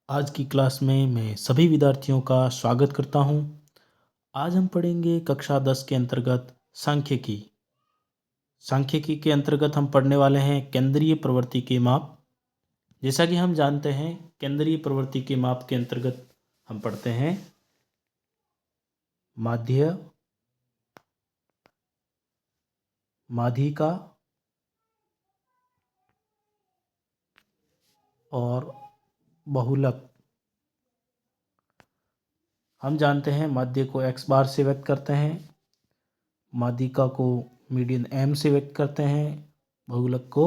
आज की क्लास में मैं सभी विद्यार्थियों का स्वागत करता हूं। आज हम पढ़ेंगे कक्षा 10 के अंतर्गत सांख्यिकी। सांख्यिकी के अंतर्गत हम पढ़ने वाले हैं केंद्रीय प्रवृत्ति के माप। जैसा कि हम जानते हैं, केंद्रीय प्रवृत्ति के माप के अंतर्गत हम पढ़ते हैं माध्य, माध्यिका और बहुलक। हम जानते हैं माध्य को x बार से व्यक्त करते हैं, माध्यिका को मीडियन m से व्यक्त करते हैं, बहुलक को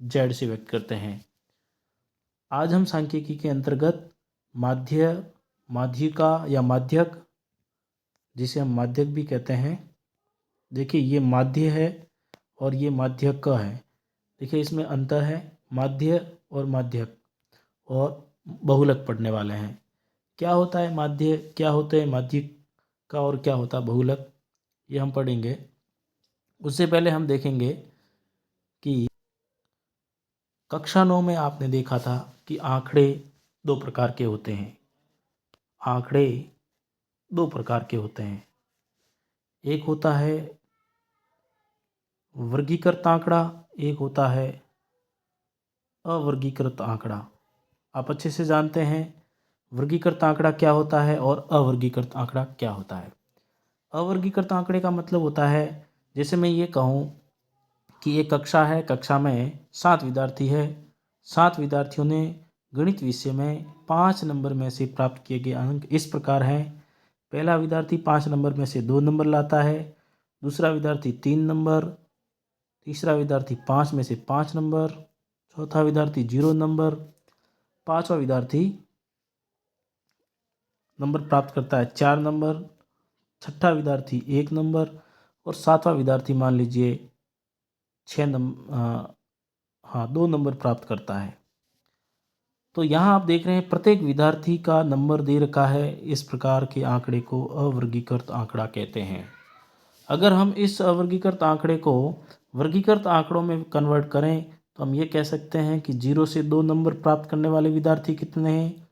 z से व्यक्त करते हैं। आज हम सांख्यिकी के अंतर्गत माध्य, माध्यिका या माध्यक, जिसे हम माध्यक भी कहते हैं। देखिए, ये माध्य है और ये माध्यक का है। देखिए, इसमें अंतर है, माध्य और माध्यक और बहुलक पढ़ने वाले हैं। क्या होता है माध्य, क्या होता है माध्यिका और क्या होता है बहुलक, ये हम पढ़ेंगे। उससे पहले हम देखेंगे कि कक्षा 9 में आपने देखा था कि आंकड़े दो प्रकार के होते हैं। आंकड़े दो प्रकार के होते हैं। एक होता है वर्गीकृत आंकड़ा, एक होता है अवर्गीकृत आंकड़ा। आप अच्छे से जानते हैं वर्गीकृत आंकड़ा क्या होता है और अवर्गीकृत आंकड़ा क्या होता है। अवर्गीकृत आंकड़े का मतलब होता है, जैसे मैं ये कहूँ कि एक कक्षा है, कक्षा में 7 विद्यार्थी है। 7 विद्यार्थियों ने गणित विषय में 5 नंबर में से प्राप्त किए गए अंक इस प्रकार हैं। पहला विद्यार्थी 5 नंबर में से 2 नंबर लाता है, दूसरा विद्यार्थी 3 नंबर, तीसरा विद्यार्थी 5 में से 5 नंबर, चौथा विद्यार्थी 0 नंबर, पांचवा विद्यार्थी नंबर प्राप्त करता है 4 नंबर, छठा विद्यार्थी 1 नंबर और सातवां विद्यार्थी मान लीजिए 6 नंबर, 2 नंबर प्राप्त करता है। तो यहाँ आप देख रहे हैं प्रत्येक विद्यार्थी का नंबर दे रखा है। इस प्रकार के आंकड़े को अवर्गीकृत आंकड़ा कहते हैं। अगर हम इस अवर्गीकृत आंकड़े को वर्गीकृत आंकड़ों में कन्वर्ट करें तो हम ये कह सकते हैं कि 0 से 2 नंबर प्राप्त करने वाले विद्यार्थी कितने हैं,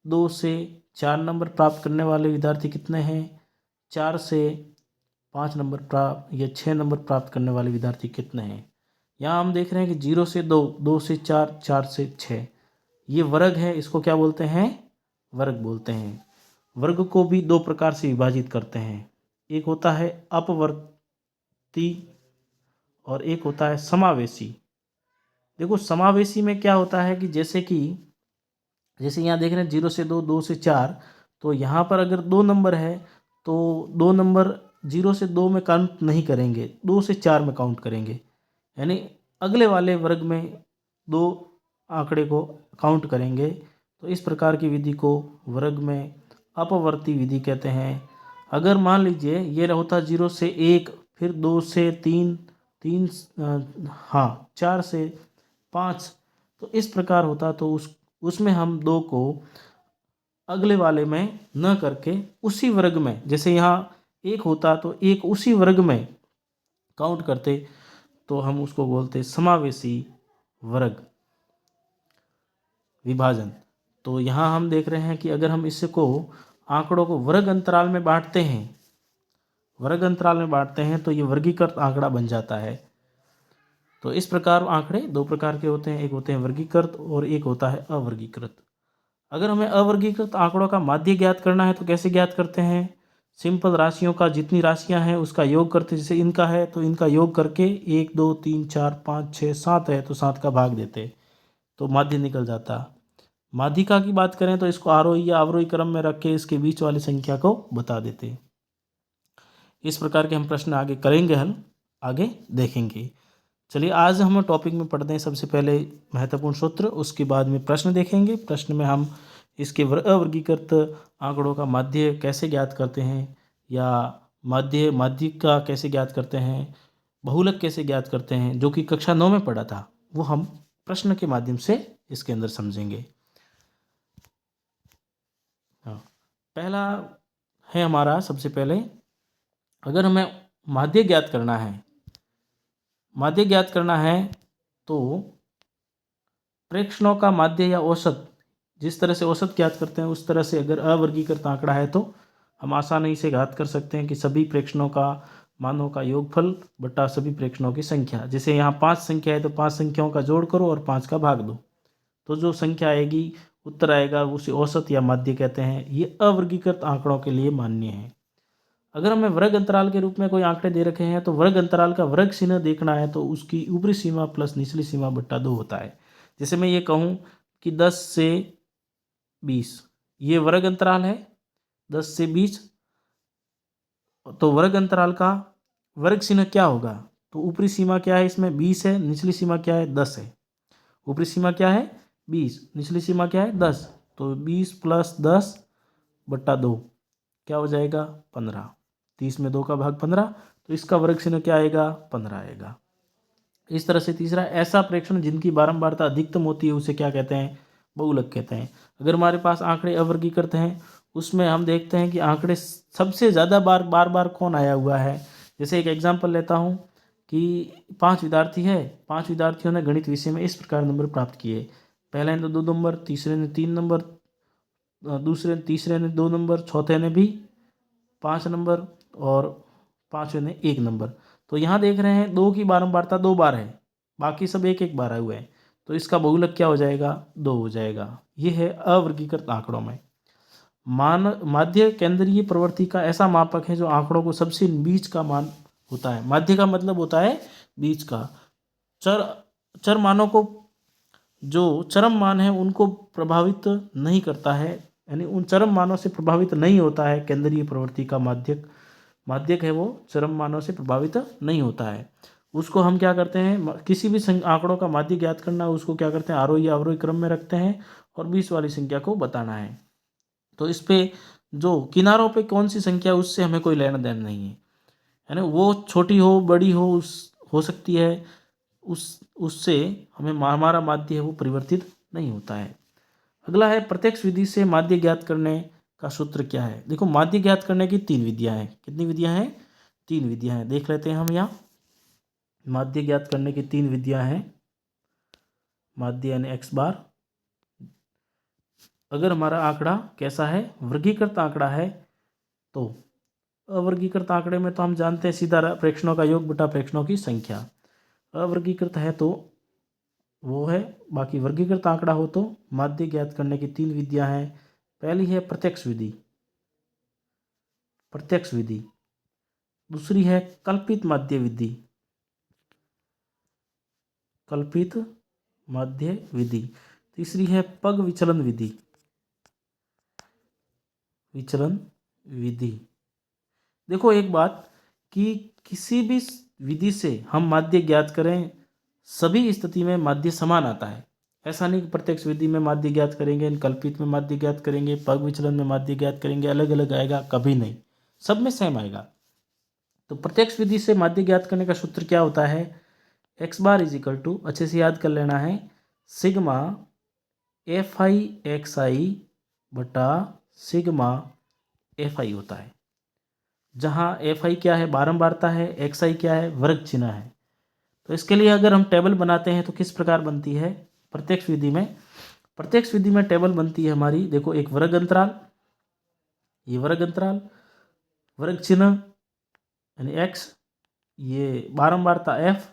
2 से 4 नंबर प्राप्त करने वाले विद्यार्थी कितने हैं, 4 से 5 नंबर प्राप्त या 6 नंबर प्राप्त करने वाले विद्यार्थी कितने हैं। यहाँ हम देख रहे हैं कि 0 से 2, 2 से 4, 4 से 6, ये वर्ग है। इसको क्या बोलते हैं, वर्ग बोलते हैं। वर्ग को भी दो प्रकार से विभाजित करते हैं। एक होता है अपवर्ती और एक होता है समावेशी। देखो, समावेशी में क्या होता है कि जैसे यहाँ देख रहे हैं 0 से 2, 2 से 4, तो यहाँ पर अगर 2 नंबर है तो 2 नंबर 0 से 2 में काउंट नहीं करेंगे, 2 से 4 में काउंट करेंगे। यानी अगले वाले वर्ग में 2 आंकड़े को काउंट करेंगे। तो इस प्रकार की विधि को वर्ग में अपवर्ती विधि कहते हैं। अगर मान लीजिए ये होता 0 से 1, फिर 2 से 3, 4 से 5, तो इस प्रकार होता, तो उसमें हम 2 को अगले वाले में न करके उसी वर्ग में, जैसे यहाँ 1 होता तो 1 उसी वर्ग में काउंट करते, तो हम उसको बोलते समावेशी वर्ग विभाजन। तो यहाँ हम देख रहे हैं कि अगर हम इसको आंकड़ों को वर्ग अंतराल में बांटते हैं तो ये वर्गीकृत आंकड़ा बन जाता है। तो इस प्रकार आंकड़े दो प्रकार के होते हैं, एक होते हैं वर्गीकृत और एक होता है अवर्गीकृत। अगर हमें अवर्गीकृत आंकड़ों का माध्य ज्ञात करना है तो कैसे ज्ञात करते हैं, सिंपल राशियों का जितनी राशियां हैं उसका योग करते, जैसे इनका है तो इनका योग करके 1 2 3 4 5 6 7 है तो 7 का भाग देते तो माध्य निकल जाता। माध्यिका की बात करें तो इसको आरोही या अवरोही क्रम में रख के इसके बीच वाली संख्या को बता देते। इस प्रकार के हम प्रश्न आगे करेंगे, हल आगे देखेंगे। चलिए, आज हम टॉपिक में पढ़ते हैं सबसे पहले महत्वपूर्ण सूत्र, उसके बाद में प्रश्न देखेंगे। प्रश्न में हम इसके अवर्गीकृत आंकड़ों का माध्य कैसे ज्ञात करते हैं, या माध्यिका कैसे ज्ञात करते हैं, बहुलक कैसे ज्ञात करते हैं, जो कि कक्षा 9 में पढ़ा था, वो हम प्रश्न के माध्यम से इसके अंदर समझेंगे। हाँ, पहला है हमारा, सबसे पहले अगर हमें माध्य ज्ञात करना है तो प्रेक्षणों का माध्य या औसत, जिस तरह से औसत ज्ञात करते हैं उस तरह से अगर अवर्गीकृत आंकड़ा है तो हम आसानी से ज्ञात कर सकते हैं कि सभी प्रेक्षणों का मानों का योगफल बटा सभी प्रेक्षणों की संख्या। जैसे यहाँ 5 संख्या है तो 5 संख्याओं का जोड़ करो और 5 का भाग दो, तो जो संख्या आएगी उत्तर आएगा उसे औसत या माध्य कहते हैं। ये अवर्गीकृत आंकड़ों के लिए मान्य है। अगर हमें वर्ग अंतराल के रूप में कोई आंकड़े दे रखे हैं तो वर्ग अंतराल का वर्ग चिन्ह देखना है तो उसकी ऊपरी सीमा प्लस निचली सीमा बट्टा 2 होता है। जैसे मैं ये कहूँ कि 10 से 20 ये वर्ग अंतराल है, 10 से 20, तो वर्ग अंतराल का वर्ग चिन्ह क्या होगा? तो ऊपरी सीमा क्या है इसमें 20 है, निचली सीमा क्या है 10 है। ऊपरी सीमा क्या है 20, निचली सीमा क्या है 10, तो 20 प्लस 10 बट्टा 2 क्या हो जाएगा 15। 30 में 2 का भाग 15, तो इसका वर्ग चिन्ह क्या आएगा 15 आएगा। इस तरह से तीसरा, ऐसा प्रेक्षण जिनकी बारंबारता अधिकतम होती है उसे क्या कहते हैं? बहुलक कहते हैं। अगर हमारे पास आंकड़े अवर्गीकृत हैं उसमें हम देखते हैं कि आंकड़े सबसे ज़्यादा बार बार कौन आया हुआ है। जैसे एक एग्जाम्पल लेता हूँ कि 5 विद्यार्थी है, 5 विद्यार्थियों ने गणित विषय में इस प्रकार नंबर प्राप्त किए। पहले ने 2 नंबर, तीसरे ने 3 नंबर, तीसरे ने 2 नंबर, चौथे ने भी 5 नंबर और पाँचवें ने 1 नंबर। तो यहाँ देख रहे हैं 2 की बारंबारता 2 बार है, बाकी सब एक एक बार आए हुए हैं, तो इसका बहुलक क्या हो जाएगा 2 हो जाएगा। ये है अवर्गीकृत आंकड़ों में। माध्य केंद्रीय प्रवृत्ति का ऐसा मापक है जो आंकड़ों को सबसे बीच का मान होता है। माध्य का मतलब होता है बीच का। चर मानों को, जो चरम मान है उनको प्रभावित नहीं करता है, यानी उन चरम मानों से प्रभावित नहीं होता है केंद्रीय प्रवृत्ति का माध्यक है वो चरम मानों से प्रभावित नहीं होता है। उसको हम क्या करते हैं, किसी भी आंकड़ों का माध्य ज्ञात करना है उसको क्या करते हैं आरोही या अवरोही क्रम में रखते हैं और 20 वाली संख्या को बताना है। तो इस पे जो किनारों पे कौन सी संख्या उससे हमें कोई लेना देना नहीं है ना, वो छोटी हो बड़ी हो सकती है, उससे हमें हमारा माध्य है वो परिवर्तित नहीं होता है। अगला है प्रत्यक्ष विधि से माध्य ज्ञात करने का सूत्र क्या है। देखो माध्य ज्ञात करने की 3 विधियां हैं। कितनी विधियां हैं? 3 विधियां हैं। देख लेते हैं हम यहाँ माध्य ज्ञात करने की 3 विधियां हैं। माध्य यानी एक्स बार। अगर हमारा आंकड़ा कैसा है, वर्गीकृत आंकड़ा है, तो अवर्गीकृत आंकड़े में तो हम जानते हैं सीधा प्रेक्षणों का योग बटा प्रेक्षणों की संख्या। अवर्गीकृत है तो वो है, बाकी वर्गीकृत आंकड़ा हो तो माध्य ज्ञात करने की 3 विधियां हैं। पहली है प्रत्यक्ष विधि, दूसरी है कल्पित माध्य विधि, तीसरी है पग विचलन विधि। देखो एक बात कि किसी भी विधि से हम माध्य ज्ञात करें सभी स्थिति में माध्य समान आता है। ऐसा नहीं कि प्रत्यक्ष विधि में माध्य ज्ञात करेंगे, कल्पित में माध्य ज्ञात करेंगे, पग विचलन में माध्य ज्ञात करेंगे अलग अलग आएगा, कभी नहीं, सब में सेम आएगा। तो प्रत्यक्ष विधि से माध्य ज्ञात करने का सूत्र क्या होता है? X bar is equal to, अच्छे से याद कर लेना है, sigma F i x i बटा सिग्मा एफ आई होता है, जहाँ एफ आई क्या है बारंबारता है, एक्स आई क्या है वर्ग चिन्ह है। तो इसके लिए अगर हम टेबल बनाते हैं तो किस प्रकार बनती है प्रत्यक्ष विधि में टेबल बनती है हमारी। देखो एक वर्ग अंतराल, ये वर्ग अंतराल, वर्ग चिन्ह यानी एक्स, ये बारंबारता एफ,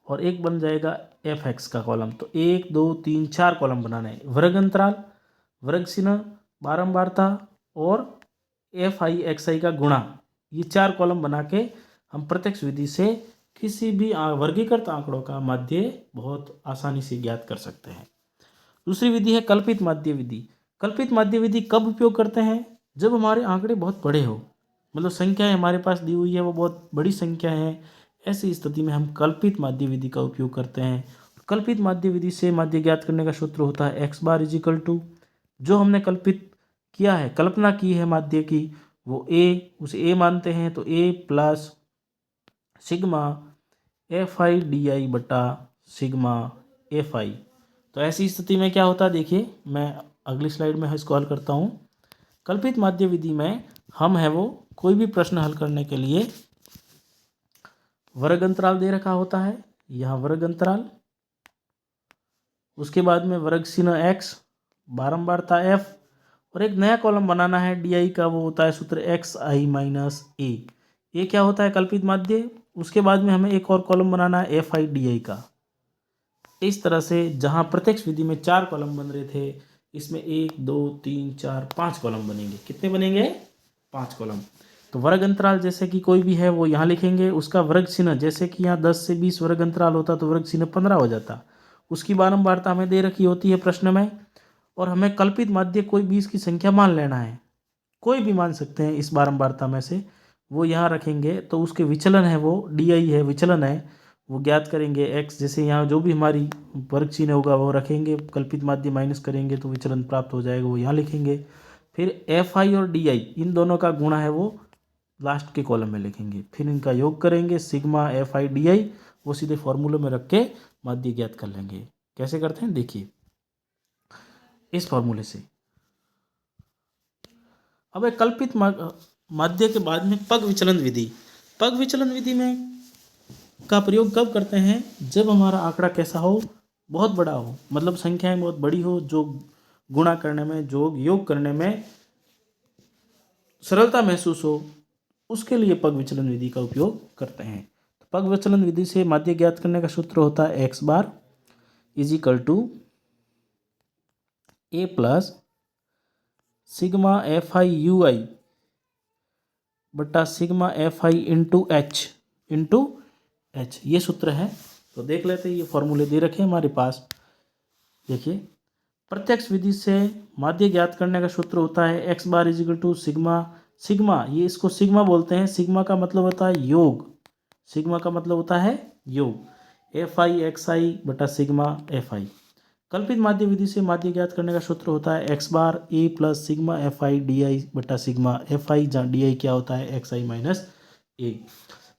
और एक बन जाएगा एफ एक्स का कॉलम। तो 1 2 3 4 कॉलम बनाना है, वर्ग अंतराल, वर्ग चिन्ह, बारंबारता और एफ आई एक्स आई का गुणा, ये 4 कॉलम बना के हम प्रत्यक्ष विधि से किसी भी वर्गीकृत आंकड़ों का माध्य बहुत आसानी से ज्ञात कर सकते हैं। दूसरी विधि है कल्पित माध्य विधि। कल्पित माध्य विधि कब उपयोग करते हैं? जब हमारे आंकड़े बहुत बड़े हो, मतलब संख्याएं हमारे पास दी हुई है वो बहुत बड़ी संख्या है, ऐसी स्थिति में हम कल्पित माध्य विधि का उपयोग करते हैं। कल्पित माध्य विधि से माध्य ज्ञात करने का सूत्र होता है x bar is equal to, जो हमने कल्पित किया है, कल्पना की है माध्य की, वो ए, उसे ए मानते हैं, तो A plus sigma F I D I बटा सिग्मा एफ आई। तो ऐसी स्थिति में क्या होता है देखिए, मैं अगली स्लाइड में इसको हल करता हूँ। कल्पित माध्य विधि में हम है वो कोई भी प्रश्न हल करने के लिए वर्ग अंतराल दे रखा होता है, यहाँ वर्ग अंतराल, उसके बाद में वर्ग चिन्ह एक्स बारंबारता एफ, और एक नया कॉलम बनाना है डी आई का, वो होता है सूत्र एक्स आई माइनस ए। ये क्या होता है? कल्पित माध्य। उसके बाद में हमें एक और कॉलम बनाना है एफ आई डी आई का। इस तरह से जहाँ प्रत्यक्ष विधि में 4 कॉलम बन रहे थे, इसमें 1 2 3 4 5 कॉलम बनेंगे। कितने बनेंगे? 5 कॉलम। तो वर्ग अंतराल जैसे कि कोई भी है वो यहाँ लिखेंगे, उसका वर्ग चिन्ह जैसे कि यहाँ 10 से 20 वर्ग अंतराल होता तो वर्ग चिन्ह 15 हो जाता। उसकी बारंबारता हमें दे रखी होती है प्रश्न में, और हमें कल्पित माध्य कोई 20 की संख्या मान लेना है, कोई भी मान सकते हैं इस बारंबारता में से। वो यहाँ रखेंगे तो उसके विचलन है, वो डी आई है, विचलन है, वो ज्ञात करेंगे। एक्स जैसे यहाँ जो भी हमारी वर्ग चिन्ह होगा वो रखेंगे, कल्पित माध्य माइनस करेंगे तो विचलन प्राप्त हो जाएगा, वो यहाँ लिखेंगे। फिर एफ आई और डी आई इन दोनों का गुणा है वो लास्ट के कॉलम में लिखेंगे। फिर इनका योग करेंगे, सिग्मा एफ आई डी आई, वो सीधे फॉर्मूले में रख के माध्य ज्ञात कर लेंगे। कैसे करते हैं देखिए, इस फॉर्मूले से। अब एक कल्पित माध्य के बाद में पग विचलन विधि। पग विचलन विधि में का प्रयोग कब करते हैं? जब हमारा आंकड़ा कैसा हो? बहुत बड़ा हो, मतलब संख्याएं बहुत बड़ी हो, जो गुणा करने में, जो योग करने में सरलता महसूस हो, उसके लिए पग विचलन विधि का उपयोग करते हैं। तो पग विचलन विधि से माध्य ज्ञात करने का सूत्र होता है x bar is equal to A plus sigma F I you I बटा sigma F I into H, ये सूत्र है। तो देख लेते हैं, ये फॉर्मूले दे रखे हैं हमारे पास। देखिए, प्रत्यक्ष विधि से माध्य ज्ञात करने का सूत्र होता है x bar is equal to sigma, ये इसको सिग्मा बोलते हैं। सिग्मा का मतलब होता है योग, सिग्मा का मतलब होता है योग, एफ आई एक्स आई बटा सिग्मा एफ आई। कल्पित माध्य विधि से माध्य ज्ञात करने का सूत्र होता है x bar A plus sigma F I D I बटा सिग्मा एफ आई, जहाँ डी आई क्या होता है? एक्स आई माइनस ए।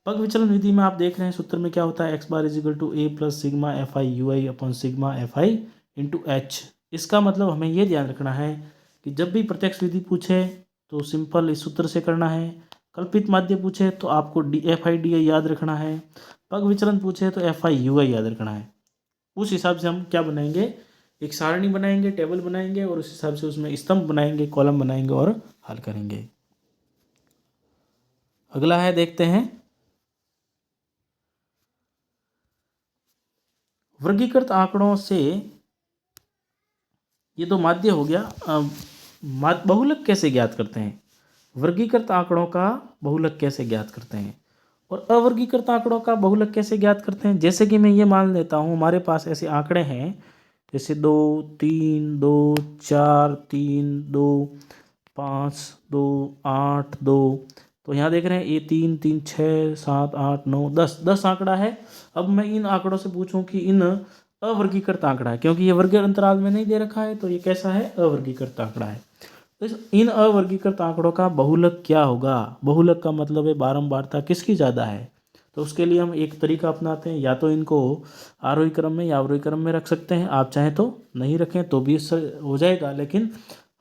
पग विचलन विधि में आप देख रहे हैं सूत्र में क्या होता है? X bar is equal to A plus sigma F I you i upon sigma F I into h. इसका मतलब हमें ये ध्यान रखना है कि जब भी प्रत्यक्ष विधि पूछे तो सिंपल इस सूत्र से करना है। कल्पित माध्य पूछे तो आपको डी एफ आई डी आई याद रखना है। पग विचलन पूछे तो एफ आई यू आई याद रखना है। उस हिसाब से हम क्या बनाएंगे? एक सारणी बनाएंगे, टेबल बनाएंगे, और उस हिसाब से उसमें स्तंभ बनाएंगे, कॉलम बनाएंगे और हल करेंगे। अगला है, देखते हैं, वर्गीकृत आंकड़ों से। ये तो माध्य हो गया। बहुलक कैसे ज्ञात करते हैं? वर्गीकृत आंकड़ों का बहुलक कैसे ज्ञात करते हैं, और अवर्गीकृत आंकड़ों का बहुलक कैसे ज्ञात करते हैं? जैसे कि मैं ये मान लेता हूँ हमारे पास ऐसे आंकड़े हैं, जैसे 2 3 2 4 3 2 5 2 8 2। तो यहाँ देख रहे हैं, ये 3 3 6 7 8 9 10 आंकड़ा है। अब मैं इन आंकड़ों से पूछूं कि इन अवर्गीकृत आंकड़ा है, क्योंकि ये वर्ग अंतराल में नहीं दे रखा है, तो ये कैसा है? अवर्गीकृत आंकड़ा है। तो इन अवर्गीकृत आंकड़ों का बहुलक क्या होगा? बहुलक का मतलब है बारंबारता किसकी ज़्यादा है। तो उसके लिए हम एक तरीका अपनाते हैं, या तो इनको आरोही क्रम में या अवरोही क्रम में रख सकते हैं, आप चाहें तो नहीं रखें तो भी इससे हो जाएगा, लेकिन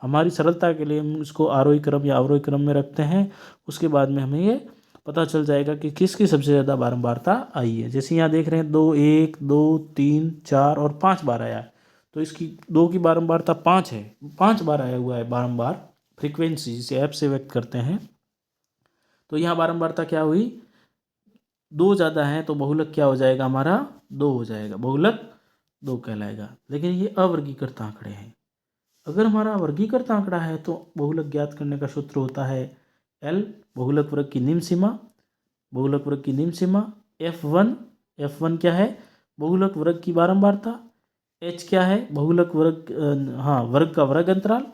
हमारी सरलता के लिए हम इसको आरोही क्रम या अवरोही क्रम में रखते हैं। उसके बाद में हमें ये पता चल जाएगा कि किसकी सबसे ज़्यादा बारंबारता आई है। जैसे यहाँ देख रहे हैं 2 1 2 3 4 और 5 बार आया है, तो इसकी 2 की बारंबारता 5 है, 5 बार आया हुआ है बारंबार, फ्रीक्वेंसी जिसे ऐप से व्यक्त करते हैं। तो यहाँ बारंबारता क्या हुई? 2 ज़्यादा है, तो बहुलक क्या हो जाएगा हमारा? 2 हो जाएगा, बहुलक 2 कहलाएगा। लेकिन ये अवर्गीकृत आंकड़े हैं। अगर हमारा वर्गीकृत आंकड़ा है तो बहुलक ज्ञात करने का सूत्र होता है एल, बहुलक वर्ग की निम्न सीमा, बहुलक वर्ग की निम्न सीमा, F1 क्या है? बहुलक वर्ग की बारंबारता, H क्या है? बहुलक वर्ग वर्ग का वर्ग अंतराल,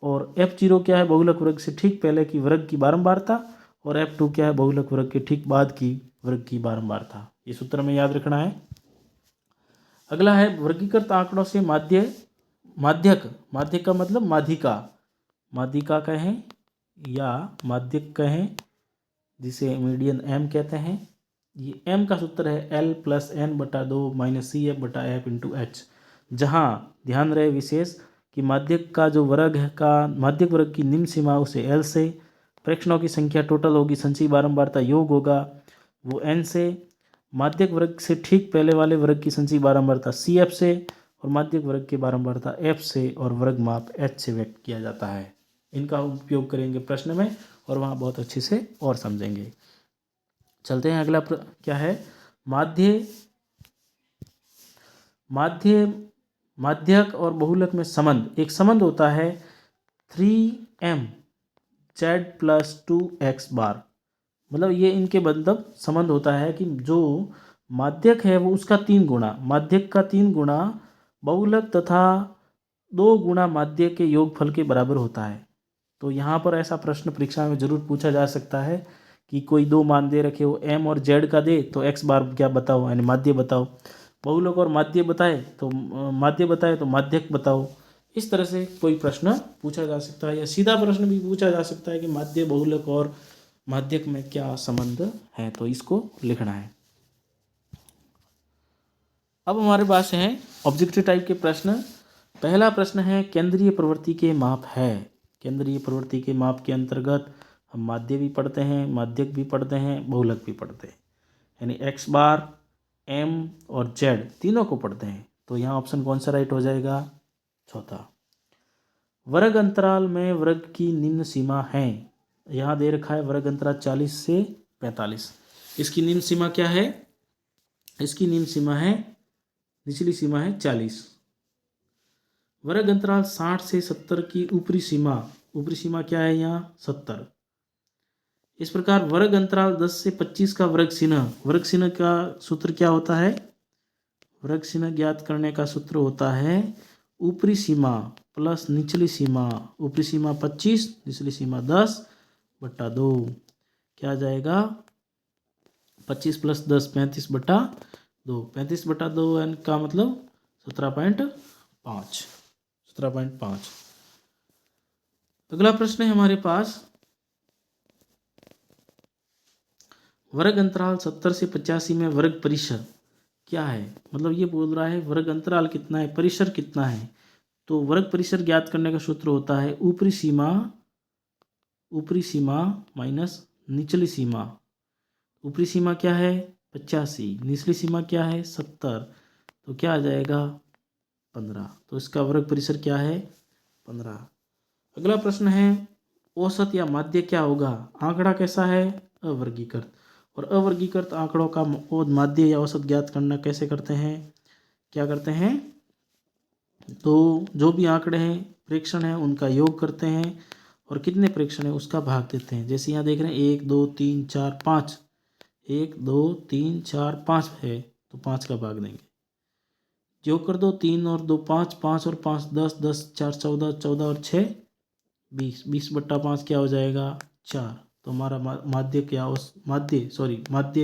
और F0 क्या है? बहुलक वर्ग से ठीक पहले की वर्ग की बारंबारता, और F2 क्या है? बहुलक वर्ग के ठीक बाद की वर्ग की बारंबारता। ये सूत्र में याद रखना है। अगला है, वर्गीकृत आंकड़ों से माध्यक का मतलब माध्यिका कहें या माध्यक कहें, जिसे मीडियन एम कहते हैं। ये एम का सूत्र है एल प्लस एन बटा 2 माइनस सी एफ बटा एफ इंटू एच, जहाँ ध्यान रहे विशेष कि माध्यक का जो वर्ग है का माध्यक वर्ग की निम्न सीमा उसे एल से, प्रेक्षणों की संख्या टोटल होगी, संचयी बारंबारता योग होगा वो एन से, माध्यक वर्ग से ठीक पहले वाले वर्ग की संचयी बारंबारता सी एफ से, और माध्यक वर्ग की बारंबारता f से और वर्ग माप h से व्यक्त किया जाता है। इनका उपयोग करेंगे प्रश्न में और वहाँ बहुत अच्छे से और समझेंगे। चलते हैं अगला क्या है, माध्यक और बहुलक में संबंध। एक संबंध होता है 3m z प्लस 2x बार, मतलब ये इनके मतलब संबंध होता है कि जो माध्यक है वो उसका 3 गुना, माध्यक का 3 गुना बहुलक तथा 2 गुना माध्यक के योगफल के बराबर होता है। तो यहाँ पर ऐसा प्रश्न परीक्षा में जरूर पूछा जा सकता है कि कोई दो मान दे रखे हो m और z का दे तो x बार क्या बताओ, यानी माध्य बताओ। बहुलक और माध्य बताए तो माध्यक बताओ। इस तरह से कोई प्रश्न पूछा जा सकता है, या सीधा प्रश्न भी पूछा जा सकता है कि माध्य बहुलक और माध्यक में क्या संबंध है, तो इसको लिखना है। अब हमारे पास हैं ऑब्जेक्टिव टाइप के प्रश्न। पहला प्रश्न है केंद्रीय प्रवृत्ति के माप है। केंद्रीय प्रवृत्ति के माप के अंतर्गत हम माध्य भी पढ़ते हैं, माध्यक भी पढ़ते हैं, बहुलक भी पढ़ते हैं, यानी x बार, m और z तीनों को पढ़ते हैं। तो यहाँ ऑप्शन कौन सा राइट हो जाएगा, चौथा। वर्ग अंतराल में वर्ग की निम्न सीमा है। यहाँ दे रखा है वर्ग अंतराल 40 से 45। इसकी निम्न सीमा क्या है, इसकी निम्न सीमा है, निचली सीमा है 40। वर्ग अंतराल 60 से 70 की ऊपरी सीमा क्या है यहाँ 70। इस प्रकार वर्ग अंतराल 10 से 25 का वर्ग चिन्ह का सूत्र क्या होता है, वर्ग चिन्ह ज्ञात करने का सूत्र होता है ऊपरी सीमा प्लस निचली सीमा। ऊपरी सीमा 25, निचली सीमा 10/2। क्या आ जाएगा 25 + 10 35/2। 35/2 का मतलब 17.5। अगला प्रश्न है हमारे पास, वर्ग अंतराल 70 से 85 में वर्ग परिसर क्या है। मतलब ये बोल रहा है वर्ग अंतराल कितना है, परिसर कितना है। तो वर्ग परिसर ज्ञात करने का सूत्र होता है ऊपरी सीमा माइनस निचली सीमा। ऊपरी सीमा क्या है 85, निचली सीमा क्या है 70, तो क्या आ जाएगा 15। तो इसका वर्ग परिसर क्या है 15। अगला प्रश्न है औसत या माध्य क्या होगा। आंकड़ा कैसा है अवर्गीकृत, और अवर्गीकृत आंकड़ों का माध्य या औसत ज्ञात करना कैसे करते हैं, क्या करते हैं, तो जो भी आंकड़े हैं प्रेक्षण है उनका योग करते हैं और कितने प्रेक्षण है उसका भाग देते हैं। जैसे यहाँ देख रहे हैं 1 2 3 4 5, 1 2 3 4 5 है तो 5 का भाग देंगे। योग कर दो 3 और 2 5, 5 और 5 10, 10 4 14, 14 और 6 20, 20/5 क्या हो जाएगा 4। तो हमारा माध्य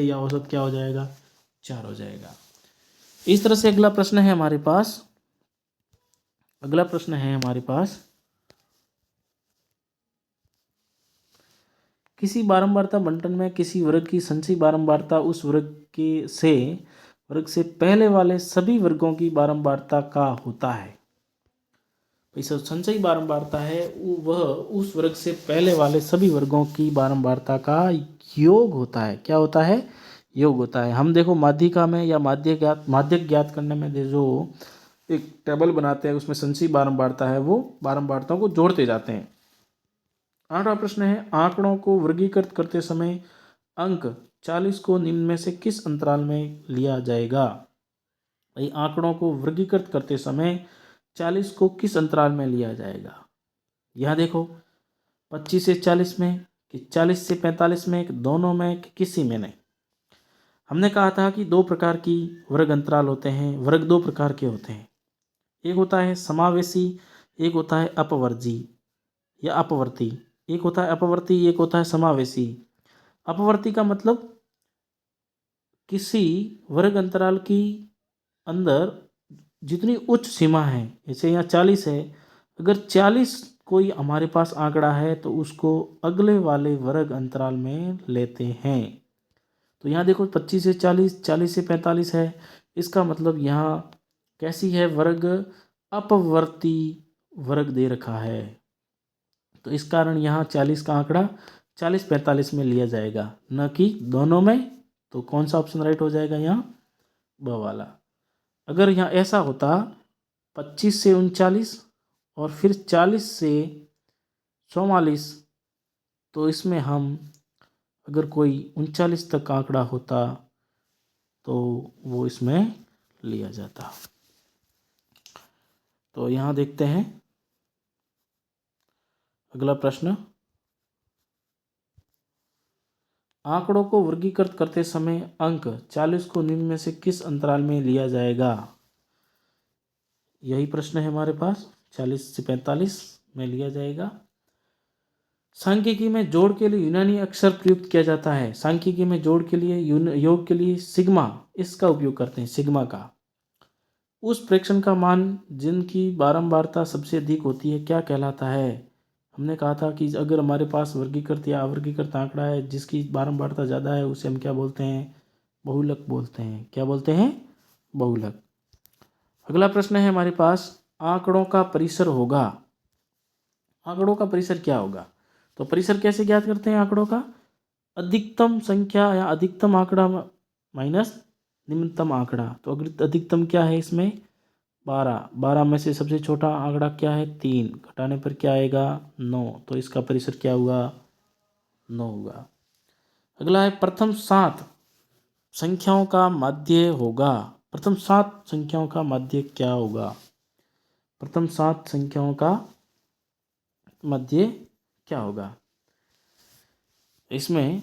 या औसत क्या हो जाएगा 4 हो जाएगा। इस तरह से अगला प्रश्न है हमारे पास, किसी बारंबारता बंटन में किसी वर्ग की संचयी बारंबारता उस वर्ग से पहले वाले सभी वर्गों की बारंबारता का होता है। ऐसा संचयी बारंबारता है वह उस वर्ग से पहले वाले सभी वर्गों की बारंबारता का योग होता है। क्या होता है, योग होता है। हम देखो माध्यिका में या माध्यक ज्ञात करने में जो एक टेबल बनाते हैं उसमें संचयी बारंबारता है, वो बारंबारताओं को जोड़ते जाते हैं। 8वां प्रश्न है आंकड़ों को वर्गीकृत करते समय अंक 40 को निम्न में से किस अंतराल में लिया जाएगा। भाई आंकड़ों को वर्गीकृत करते समय 40 को किस अंतराल में लिया जाएगा। यहाँ देखो 25 से 40 में कि 40 से 45 में कि दोनों में कि किसी में नहीं। हमने कहा था कि दो प्रकार की वर्ग अंतराल होते हैं, वर्ग दो प्रकार के होते हैं, एक होता है समावेशी, एक होता है अपवर्जी या अपवर्ती। एक होता है अपवर्ती, एक होता है समावेशी। अपवर्ती का मतलब किसी वर्ग अंतराल की अंदर जितनी उच्च सीमा है, जैसे यहाँ 40 है, अगर 40 कोई हमारे पास आंकड़ा है तो उसको अगले वाले वर्ग अंतराल में लेते हैं। तो यहाँ देखो 25 से 40, 40 से 45 है, इसका मतलब यहाँ कैसी है वर्ग अपवर्ती वर्ग दे रखा है। तो इस कारण यहाँ 40 का आंकड़ा 40-45 में लिया जाएगा, न कि दोनों में। तो कौन सा ऑप्शन राइट हो जाएगा यहाँ ब वाला। अगर यहाँ ऐसा होता 25 से 39 और फिर 40 से 44। तो इसमें हम अगर कोई 39 तक आंकड़ा होता तो वो इसमें लिया जाता। तो यहाँ देखते हैं अगला प्रश्न। आंकड़ों को वर्गीकृत करते समय अंक 40 को निम्न में से किस अंतराल में लिया जाएगा? यही प्रश्न है हमारे पास। 40 से 45 में लिया जाएगा। सांख्यिकी में जोड़ के लिए यूनानी अक्षर प्रयुक्त किया जाता है। सांख्यिकी में जोड़ के लिए योग के लिए सिग्मा, इसका उपयोग करते हैं, सिग्मा का। उस प्रेक्षण का मान जिनकी बारंबारता सबसे अधिक होती है क्या कहलाता है? हमने कहा था कि अगर हमारे पास वर्गीकृत या अवर्गीकृत आंकड़ा है जिसकी बारंबारता ज़्यादा है उसे हम क्या बोलते हैं? बहुलक बोलते हैं। क्या बोलते हैं? बहुलक। अगला प्रश्न है हमारे पास, आंकड़ों का परिसर होगा। आंकड़ों का परिसर क्या होगा? तो परिसर कैसे ज्ञात करते हैं आंकड़ों का? अधिकतम संख्या या अधिकतम आंकड़ा माइनस निम्नतम आंकड़ा। तो अगर अधिकतम क्या है इसमें? 12। 12 में से सबसे छोटा आंकड़ा क्या है? 3। घटाने पर क्या आएगा? 9। तो इसका परिसर क्या हुआ? 9 हुआ। अगला है, प्रथम 7 संख्याओं का माध्य होगा। प्रथम 7 संख्याओं का माध्य क्या होगा? प्रथम 7 संख्याओं का मध्य क्या होगा? इसमें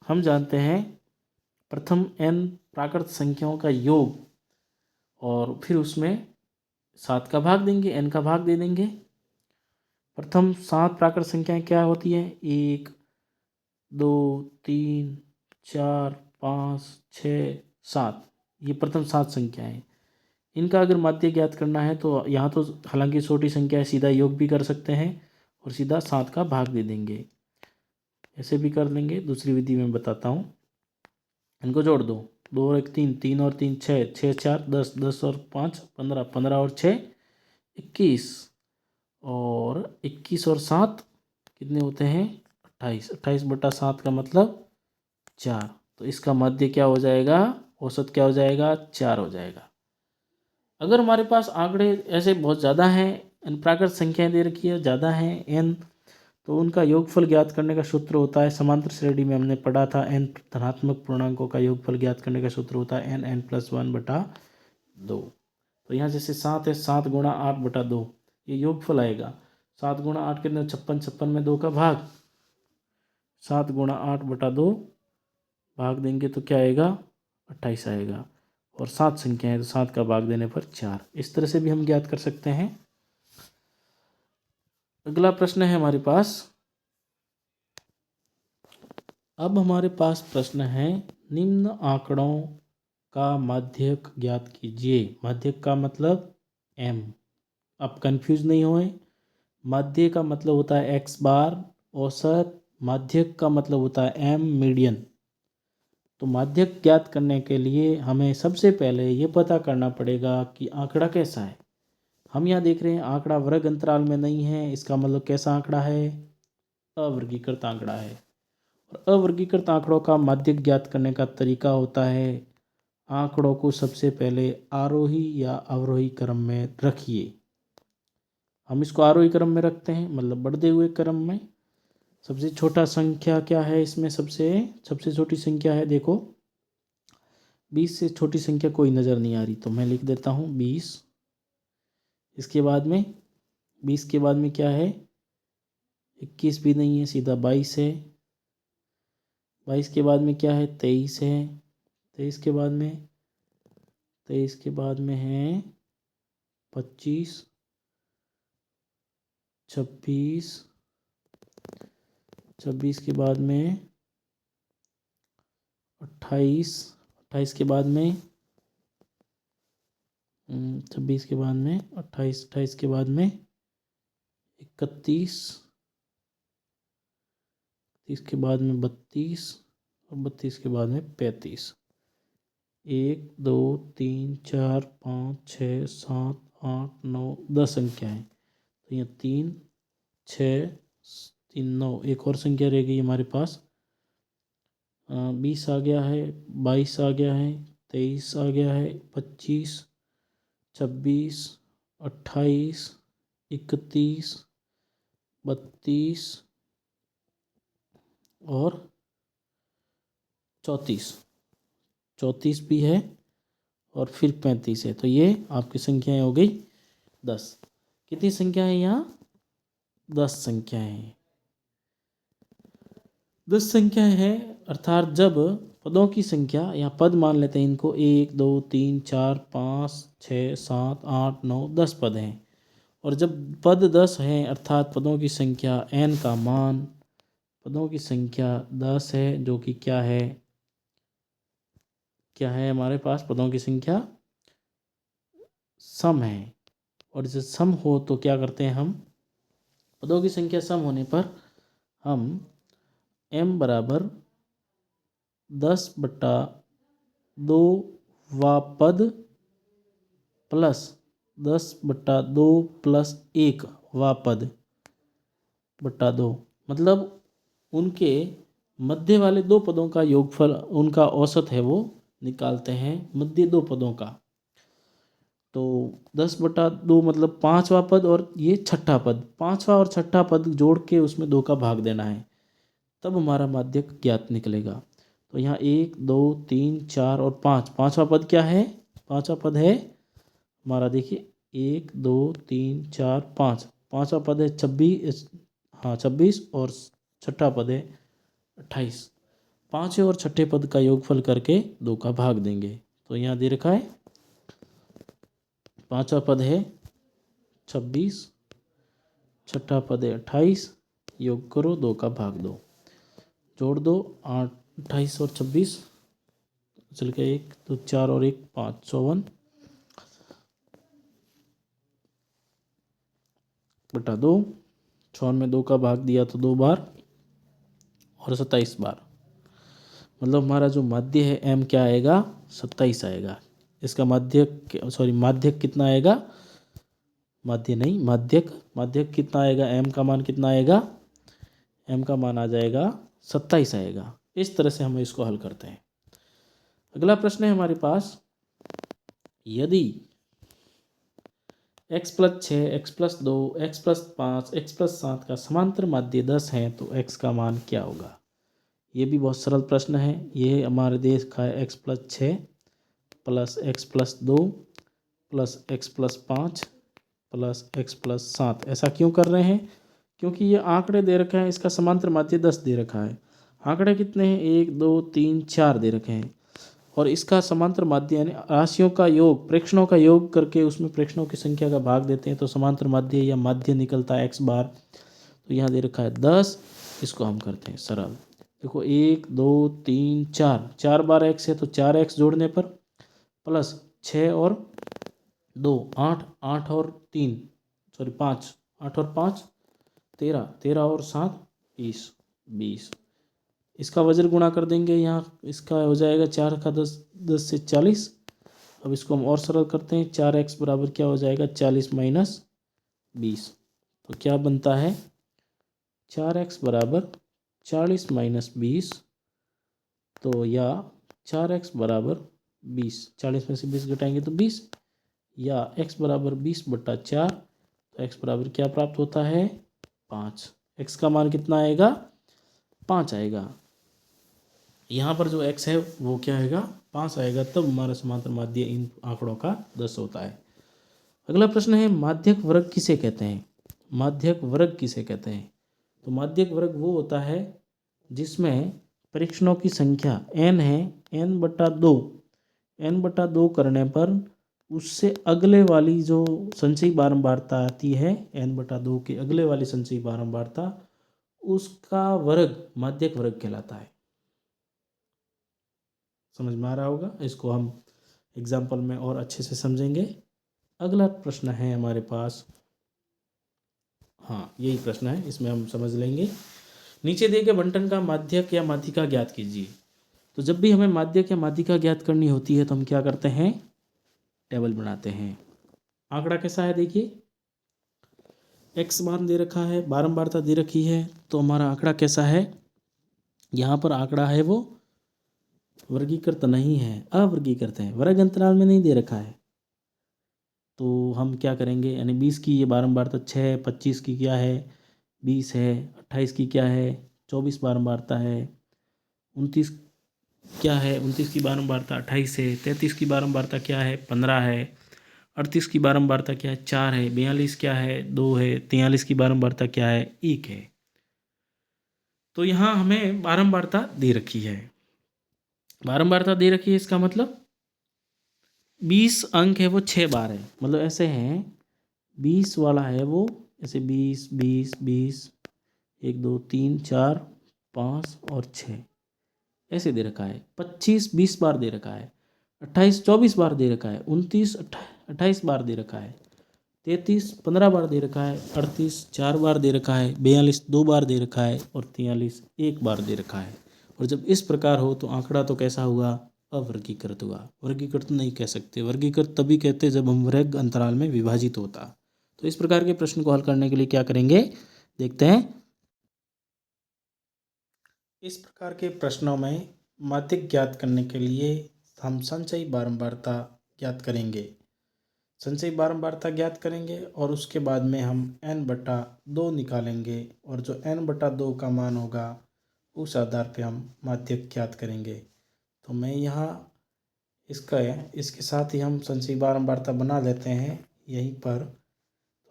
हम जानते हैं प्रथम n प्राकृत संख्याओं का योग और फिर उसमें 7 का भाग देंगे, n का भाग दे देंगे। प्रथम 7 प्राकृत संख्याएं क्या होती है? 1 2 3 4 5 6 7। ये प्रथम 7 संख्याएं हैं। इनका अगर माध्य ज्ञात करना है तो यहाँ तो हालांकि छोटी संख्या है, सीधा योग भी कर सकते हैं और सीधा 7 का भाग दे देंगे। ऐसे भी कर लेंगे। दूसरी विधि में बताता हूँ। इनको जोड़ दो। 2 और 1 3, 3 और 3 6, 6 4 10, 10 और 5 15, 15 और 6 21 और 21 और 7 कितने होते हैं? 28। 28 बटा 7 का मतलब 4। तो इसका माध्य क्या हो जाएगा? औसत क्या हो जाएगा? 4 हो जाएगा। अगर हमारे पास आंकड़े ऐसे बहुत ज़्यादा हैं, प्राकृत संख्याएं दे रखी है ज़्यादा हैं n, तो उनका योगफल ज्ञात करने का सूत्र होता है, समांतर श्रेणी में हमने पढ़ा था, n धनात्मक पूर्णांकों का योगफल ज्ञात करने का सूत्र होता है n+1/2। तो यहाँ जैसे 7 है, 7 गुणा 8/2 ये योगफल आएगा। 7 गुणा 8 कितने? 56। 56 में 2 का भाग। 7 गुणा 8/2 भाग देंगे तो क्या आएगा? 28 आएगा। और 7 संख्या है तो 7 का भाग देने पर 4। इस तरह से भी हम ज्ञात कर सकते हैं। अगला प्रश्न है हमारे पास। अब हमारे पास प्रश्न है, निम्न आंकड़ों का माध्यक ज्ञात कीजिए। माध्यक का मतलब m। आप कंफ्यूज नहीं होए। माध्य का मतलब होता है x बार, औसत। माध्यक का मतलब होता है m, मीडियन। तो माध्यक ज्ञात करने के लिए हमें सबसे पहले ये पता करना पड़ेगा कि आंकड़ा कैसा है। हम यहाँ देख रहे हैं आंकड़ा वर्ग अंतराल में नहीं है, इसका मतलब कैसा आंकड़ा है? अवर्गीकृत आंकड़ा है। और अवर्गीकृत आंकड़ों का माध्यक ज्ञात करने का तरीका होता है, आंकड़ों को सबसे पहले आरोही या अवरोही क्रम में रखिए। हम इसको आरोही क्रम में रखते हैं, मतलब बढ़ते हुए क्रम में। सबसे छोटा संख्या क्या है इसमें? सबसे छोटी संख्या है, देखो 20 से छोटी संख्या कोई नज़र नहीं आ रही, तो मैं लिख देता हूँ 20। इसके बाद में 20 के बाद में क्या है? 21 भी नहीं है, सीधा 22 है। 22 के बाद में क्या है? 23 है। 23 के बाद में 23 के बाद में है 25, 26, 26 के बाद में 28, 28 के बाद में 26 के बाद में 28, 28 के बाद में 31, 30 के बाद में 32 और 32 के बाद में 35। 1 2 3 4 5 6 7 8 9 10 संख्या है। तो यहाँ 3 6 3 9, एक और संख्या रह गई हमारे पास। 20 आ गया है, 22 आ गया है, 23 आ गया है, 25 26, 28, 31, 32 और 34। 34 भी है और फिर 35 है। तो ये आपकी संख्याएं हो गई 10। कितनी संख्याएं यहाँ? 10 संख्याएं हैं। 10 संख्याएं हैं, अर्थात जब पदों की संख्या या पद मान लेते हैं इनको, 1 2 3 4 5 6 7 8 9 10 पद हैं। और जब पद 10 हैं अर्थात पदों की संख्या n का मान, पदों की संख्या 10 है, जो कि क्या है हमारे पास पदों की संख्या सम है। और जब सम हो तो क्या करते हैं हम? पदों की संख्या सम होने पर हम m बराबर 10/2 वा पद प्लस 10/2 प्लस 1 वा पद बट्टा 2, मतलब उनके मध्य वाले दो पदों का योगफल, उनका औसत है वो निकालते हैं मध्य दो पदों का। तो 10/2 मतलब 5वां पद और ये छठा पद, 5वां और छठा पद जोड़ के उसमें 2 का भाग देना है, तब हमारा माध्यक ज्ञात निकलेगा। तो यहाँ 1 2 3 4 और 5, 5वां पद क्या है? 5वां पद है हमारा, देखिए 1 2 3 4 5, 5वां पद है 26, हाँ 26, और छठा पद है 28। पाँचवें और छठे पद का योगफल करके 2 का भाग देंगे। तो यहाँ दे रखा है 5वां पद है 26, छठा पद है 28, योग करो 2 का भाग दो, जोड़ दो 8 28 और 26, चल के 1 तो 4 और 1 5, 54 बटा 2, 54 में 2 का भाग दिया तो 2 बार और 27 बार, मतलब हमारा जो माध्य है m क्या आएगा? 27 आएगा। इसका माध्यक कितना आएगा? माध्य नहीं, माध्यक कितना आएगा? m का मान कितना आएगा? m का मान आ जाएगा 27 आएगा। इस तरह से हम इसको हल करते हैं। अगला प्रश्न है हमारे पास, यदि x + 6, x + 2, x + 5, x + 7 का समांतर माध्य 10 है तो x का मान क्या होगा? ये भी बहुत सरल प्रश्न है। ये हमारे देश का है x + 6 plus x + 2 plus x + 5 plus x + 7। ऐसा क्यों कर रहे हैं? क्योंकि ये आंकड़े दे रखे हैं, इसका समांतर माध्य 10 दे रखा है। आंकड़े कितने हैं? 1 2 3 4 दे रखे हैं, और इसका समांतर माध्य यानी राशियों का योग, प्रेक्षणों का योग करके उसमें प्रेक्षणों की संख्या का भाग देते हैं तो समांतर माध्य या माध्य निकलता है x बार। तो यहाँ दे रखा है 10, इसको हम करते हैं सरल। देखो 1 2 3 4, 4 बार x है तो 4x जोड़ने पर प्लस 6 और 2 8, 8 और 3 सॉरी 5, 8 और 5 13, 13 और 7 20, 20। इसका वज्र गुणा कर देंगे, यहाँ इसका हो जाएगा 4 का 10, 10 से 40। अब इसको हम और सरल करते हैं, 4x बराबर क्या हो जाएगा? 40 माइनस 20। तो क्या बनता है? 4x बराबर 40 माइनस 20, तो या 4x बराबर 20, 40 में से 20 घटाएंगे तो 20, या x बराबर 20/4, तो x बराबर क्या प्राप्त होता है? 5। x का मान कितना आएगा? 5 आएगा। यहाँ पर जो x है वो क्या आएगा? 5 आएगा, तब हमारा समांतर माध्य इन आंकड़ों का 10 होता है। अगला प्रश्न है, माध्यक वर्ग किसे कहते हैं? माध्यक वर्ग किसे कहते हैं? तो माध्यक वर्ग वो होता है जिसमें परीक्षणों की संख्या n है, n/2, n/2 करने पर उससे अगले वाली जो संचयी बारंबारता आती है, n/2 के अगले वाली संचयी बारंबारता, उसका वर्ग माध्यक वर्ग कहलाता है। समझ में आ रहा होगा? इसको हम एग्जाम्पल में और अच्छे से समझेंगे। अगला प्रश्न है हमारे पास, हाँ यही प्रश्न है, इसमें हम समझ लेंगे। नीचे दिए गए बंटन का माध्यक या माध्यिका ज्ञात कीजिए। तो जब भी हमें माध्यक या माध्यिका ज्ञात करनी होती है तो हम क्या करते हैं? टेबल बनाते हैं। आंकड़ा कैसा है देखिए, x मान दे रखा है, बारंबारता दे रखी है, तो हमारा आंकड़ा कैसा है? यहाँ पर आंकड़ा है वो वर्गीकृत नहीं है, अवर्गीकृत है, वर्ग अंतराल में नहीं दे रखा है। तो हम क्या करेंगे, यानी 20 की ये बारंबारता 6 है, 25 की क्या है 20 है, 28 की क्या है 24 बारंबारता है, 29 क्या है 29 की बारंबारता 28 है, 33 की बारंबारता क्या है 15 है, 38 की बारंबारता क्या है 4 है, 42 क्या है 2 है, 43 की बारंबारता क्या है 1 है। तो यहाँ हमें बारंबारता दे रखी है, बारंबारता दे रखी है, इसका मतलब 20 अंक है वो 6 बार है, मतलब ऐसे हैं 20 वाला है वो ऐसे 20 20 20 1 2 3 4 5 और 6 ऐसे दे रखा है, 25 20 बार दे रखा है, 28 24 बार दे रखा है, 29 28 बार दे रखा है, 33 15 बार दे रखा है, 38 4 बार दे रखा है, 42 2 बार दे रखा है और 43 1 बार दे रखा है। और जब इस प्रकार हो तो आंकड़ा तो कैसा हुआ, अवर्गीकृत हुआ। वर्गीकृत नहीं कह सकते, वर्गीकृत तभी कहते जब हम वर्ग अंतराल में विभाजित होता। तो इस प्रकार के प्रश्न को हल करने के लिए क्या करेंगे, देखते हैं। इस प्रकार के प्रश्नों में माध्यक ज्ञात करने के लिए हम संचयी बारंबारता ज्ञात करेंगे, संचयी बारंबारता ज्ञात करेंगे और उसके बाद में हम n/2 निकालेंगे और जो n/2 का मान होगा उस आधार पे हम माध्यक ज्ञात करेंगे। तो मैं यहाँ इसके साथ ही हम संचयी बारंबारता बना लेते हैं यहीं पर।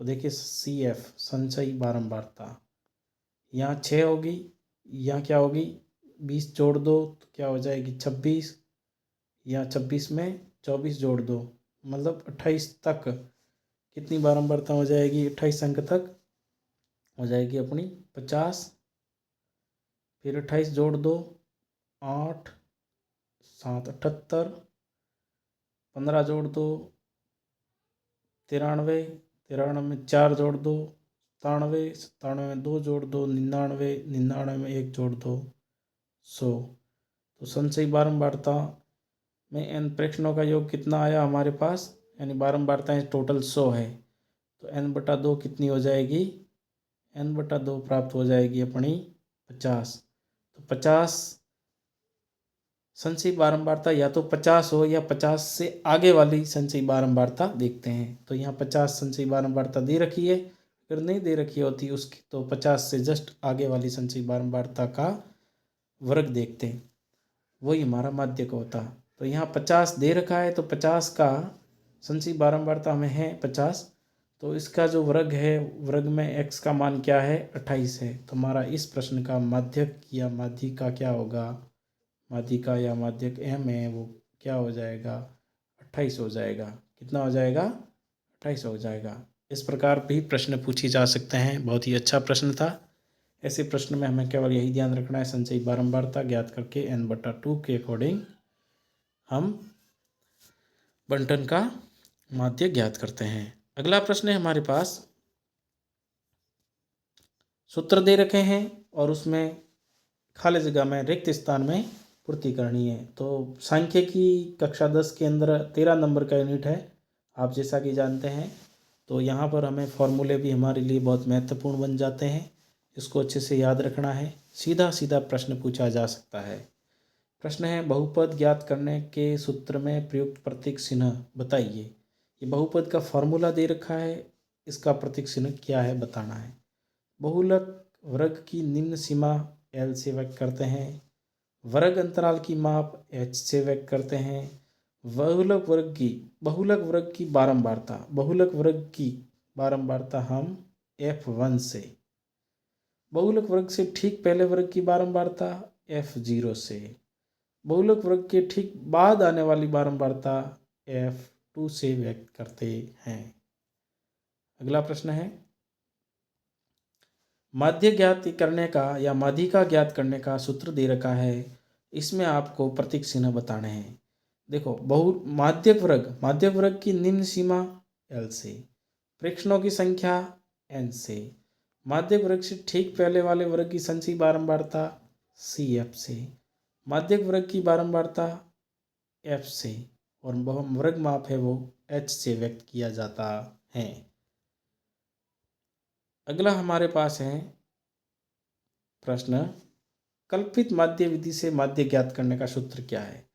तो देखिए CF संचयी बारंबारता यहाँ 6 होगी, यहाँ क्या होगी 20 जोड़ दो तो क्या हो जाएगी 26, यहाँ 26 में 24 जोड़ दो मतलब 28 तक कितनी बारंबारता हो जाएगी, 28 अंक तक हो जाएगी अपनी 50, फिर 28 जोड़ दो 8 7 78, 15 जोड़ दो 93, 93 में 4 जोड़ दो 97, 97 में 2 जोड़ दो 99, 99 में 1 जोड़ दो 100। तो संचयी बारंबारता में n प्रेक्षणों का योग कितना आया हमारे पास, यानी बारंबारताएं टोटल 100 है, तो n/2 कितनी हो जाएगी, n/2 प्राप्त हो जाएगी अपनी 50। तो 50 संचयी बारंबारता या तो 50 हो या 50 से आगे वाली संचयी बारंबारता देखते हैं। तो यहाँ 50 संचयी बारंबारता दे रखी है, अगर नहीं दे रखी होती उसकी तो 50 से जस्ट आगे वाली संचयी बारंबारता का वर्ग देखते हैं, वही हमारा माध्यक होता। तो यहाँ 50 दे रखा है तो 50 का संचयी बारंबारता हमें है 50, तो इसका जो वर्ग है वर्ग में x का मान क्या है 28 है। तो हमारा इस प्रश्न का माध्यक या माध्यिका क्या होगा, माध्यिका या माध्यक m है वो क्या हो जाएगा 28 हो जाएगा। कितना हो जाएगा 28 हो जाएगा। इस प्रकार भी प्रश्न पूछे जा सकते हैं, बहुत ही अच्छा प्रश्न था। ऐसे प्रश्न में हमें केवल यही ध्यान रखना है, संचयी बारंबारता ज्ञात करके n/2 के अकॉर्डिंग हम बंटन का माध्य ज्ञात करते हैं। अगला प्रश्न है हमारे पास, सूत्र दे रखे हैं और उसमें खाली जगह में रिक्त स्थान में पूर्ति करनी है। तो सांख्यिकी कक्षा 10 के अंदर 13 नंबर का यूनिट है, आप जैसा कि जानते हैं। तो यहाँ पर हमें फॉर्मूले भी हमारे लिए बहुत महत्वपूर्ण बन जाते हैं, इसको अच्छे से याद रखना है। सीधा सीधा प्रश्न पूछा जा सकता है। प्रश्न है, बहुपद ज्ञात करने के सूत्र में प्रयुक्त प्रतीक चिन्ह बताइए। ये बहुपद का फॉर्मूला दे रखा है, इसका प्रतीक चिन्ह क्या है बताना है। बहुलक वर्ग की निम्न सीमा L से व्यक्त करते हैं, वर्ग अंतराल की माप H से व्यक्त करते हैं, बहुलक वर्ग की बारंबारता हम F1 से, बहुलक वर्ग से ठीक पहले वर्ग की बारंबारता F0 से, बहुलक वर्ग के ठीक बाद आने वाली बारंबारता F2 से व्यक्त करते हैं। अगला प्रश्न है, माध्य ज्ञात करने का या माध्यिका ज्ञात करने का सूत्र दे रखा है, इसमें आपको प्रतीक चिन्ह बताने हैं। देखो माध्यक वर्ग की निम्न सीमा L से, प्रेक्षणों की संख्या n से, माध्यक वर्ग से ठीक पहले वाले वर्ग की संचयी बारंबारता CF से, माध्यक वर्ग की बारंबारता F से और वर्ग माप है वो H से व्यक्त किया जाता है। अगला हमारे पास है प्रश्न, कल्पित माध्य विधि से माध्य ज्ञात करने का सूत्र क्या है।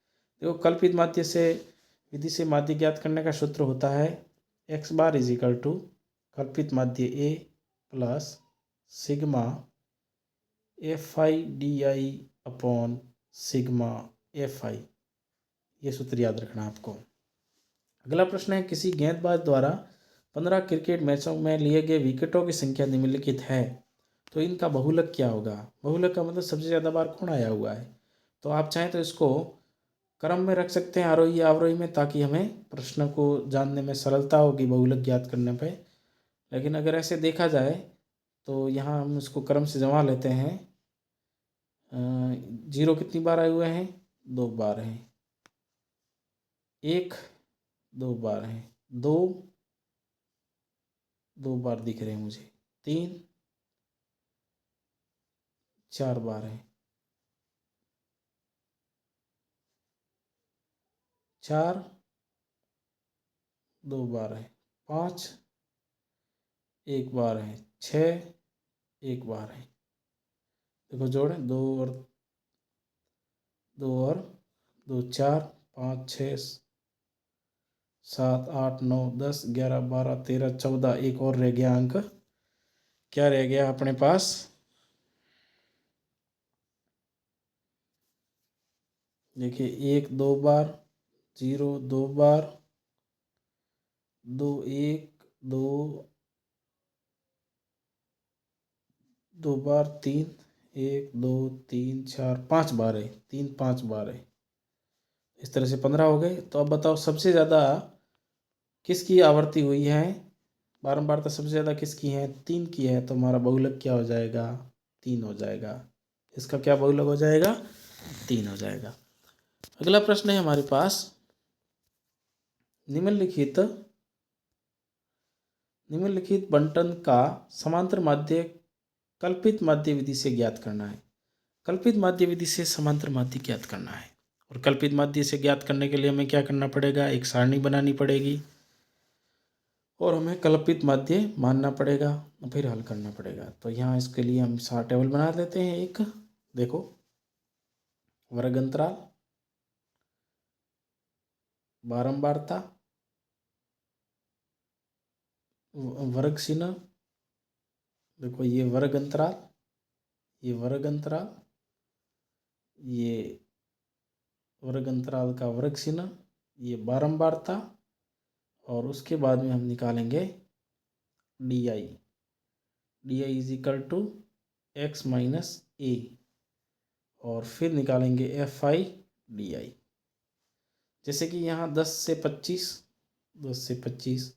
देखो कल्पित माध्य से विधि से माध्य ज्ञात करने का सूत्र होता है x bar is equal to कल्पित माध्य A plus sigma F I D I upon sigma F I. ये सूत्र याद रखना आपको। अगला प्रश्न है, किसी गेंदबाज द्वारा 15 क्रिकेट मैचों में लिए गए विकेटों की संख्या निम्नलिखित है, तो इनका बहुलक क्या होगा। बहुलक का मतलब सबसे ज़्यादा बार कौन आया हुआ है। तो आप चाहें तो इसको क्रम में रख सकते हैं, आरोही या अवरोही में, ताकि हमें प्रश्न को जानने में सरलता होगी बहुलक ज्ञात करने पे। लेकिन अगर ऐसे देखा जाए तो यहाँ हम इसको क्रम से जमा लेते हैं। 0 कितनी बार आए हुए हैं, 2 बार हैं। 1 2 बार हैं। 2 2 बार दिख रहे हैं मुझे। 3 4 बार हैं। 4 2 बार हैं। 5 1 बार है। 6 1 बार है। देखो जोड़ें, 2 और 2 4 5 6 7 8 9 10 11 12 13 14। एक और रह गया अंक। क्या रह गया अपने पास, देखिए 1 2 बार, 0 2 बार, 2 1 2 2 बार, 3 1 2 3 4 5 बार है। 3 5 बार है। इस तरह से 15 हो गए। तो अब बताओ सबसे ज़्यादा किसकी आवृत्ति हुई है, बारंबारता सबसे ज़्यादा किसकी है, 3 की है। तो हमारा बहुलक क्या हो जाएगा, 3 हो जाएगा। इसका क्या बहुलक हो जाएगा, 3 हो जाएगा। अगला प्रश्न है हमारे पास, निम्नलिखित बंटन का समांतर माध्य कल्पित माध्य विधि से ज्ञात करना है। कल्पित माध्य विधि से समांतर माध्य ज्ञात करना है। और कल्पित माध्य से ज्ञात करने के लिए हमें क्या करना पड़ेगा, एक सारणी बनानी पड़ेगी और हमें कल्पित माध्य मानना पड़ेगा, फिर हल करना पड़ेगा। तो यहाँ इसके लिए हम सार टेबल बना देते हैं। एक देखो, वर्ग अंतराल, बारंबारता, वर्ग चिन्ह, देखो ये वर्ग अंतराल, ये वर्ग अंतराल, ये वर्ग अंतराल का वर्ग चिन्ह, ये बारंबारता, और उसके बाद में हम निकालेंगे D I. D I is equal to X minus A, और फिर निकालेंगे एफ आई डी आई। जैसे कि यहाँ 10 से 25, 10 से 25,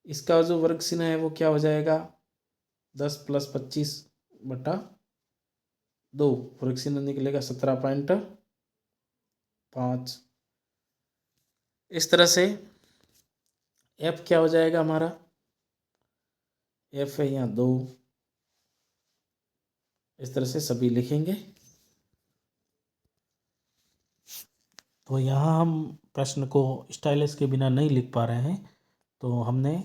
इसका जो वर्ग चिन्ह है वो क्या हो जाएगा, 10 + 25 बटा 2, वर्ग चिन्ह निकलेगा 17.5। इस तरह से एफ क्या हो जाएगा हमारा, एफ है यहाँ 2। इस तरह से सभी लिखेंगे। तो यहाँ हम प्रश्न को स्टाइलस के बिना नहीं लिख पा रहे हैं, तो हमने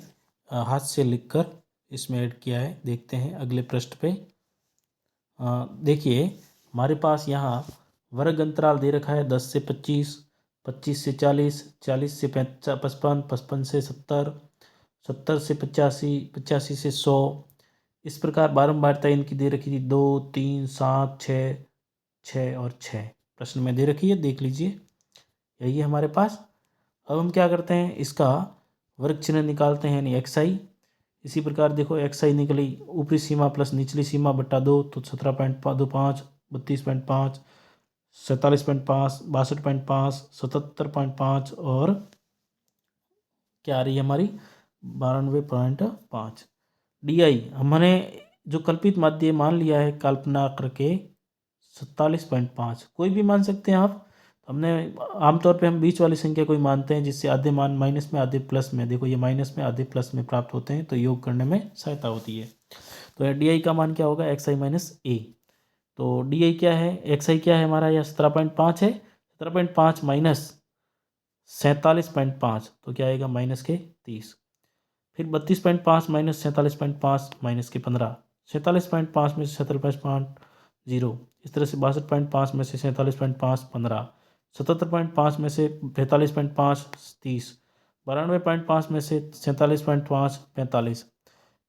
हाथ से लिखकर इसमें ऐड किया है। देखते हैं अगले पृष्ठ पे। देखिए हमारे पास यहाँ वर्ग अंतराल दे रखा है 10 से 25, 25 से 40, 40 से 55, 55 से 70, 70 से 85, 85 से 100। इस प्रकार बारंबारता इनकी दे रखी थी 2 3 7 6, 6 और 6 प्रश्न में दे रखी है, देख लीजिए यही है हमारे पास। अब हम क्या करते हैं, इसका वर्ग चिन्ह निकालते हैं, यानी एक्स आई। इसी प्रकार देखो एक्स आई निकली, ऊपरी सीमा प्लस निचली सीमा बटा 2, तो 17.25, 32.5, 47.5, 62.5, 77.5 और क्या आ रही है हमारी 92.5। डी आई हमने जो कल्पित माध्य मान लिया है कल्पना करके 47.5, कोई भी मान सकते हैं आप। हमने आमतौर पे हम बीच वाली संख्या को ही मानते हैं, जिससे आधे मान माइनस में आधे प्लस में, देखो ये माइनस में आधे प्लस में प्राप्त होते हैं, तो योग करने में सहायता होती है। तो डी आई का मान क्या होगा, एक्स आई माइनस ए। तो डी आई क्या है, एक्स आई क्या है हमारा, यह 17.5 है। 17.5 माइनस 47.5, तो क्या आएगा माइनस के 30। फिर 32.5 माइनस 47.5 माइनस के 15, 47.5 में से 47.5 0। इस तरह से 62.5 में से 47.5 15, 77.5 में से 45.5 30, 92.5 में से 47.5 45।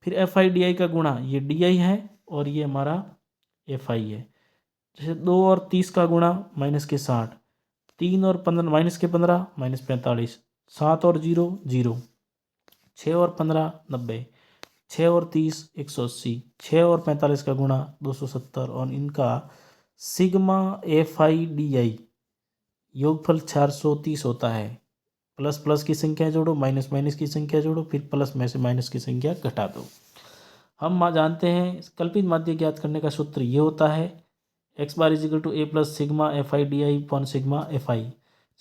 फिर FI/DI का गुणा, ये DI है और ये हमारा FI है। जैसे 2 और 30 का गुणा -60, 3 और 15 -15 -45, 7 और 0 0, 6 और 15 90, 6 और 30 180, 6 और 45 का गुणा 270 और इनका सिग्मा FI/DI योगफल 430 होता है। प्लस प्लस की संख्या जोड़ो, माइनस माइनस की संख्या जोड़ो, फिर प्लस में से माइनस की संख्या घटा दो। हम जानते हैं कल्पित माध्य ज्ञात करने का सूत्र ये होता है x bar is equal to a plus sigma FI/DI upon sigma FI।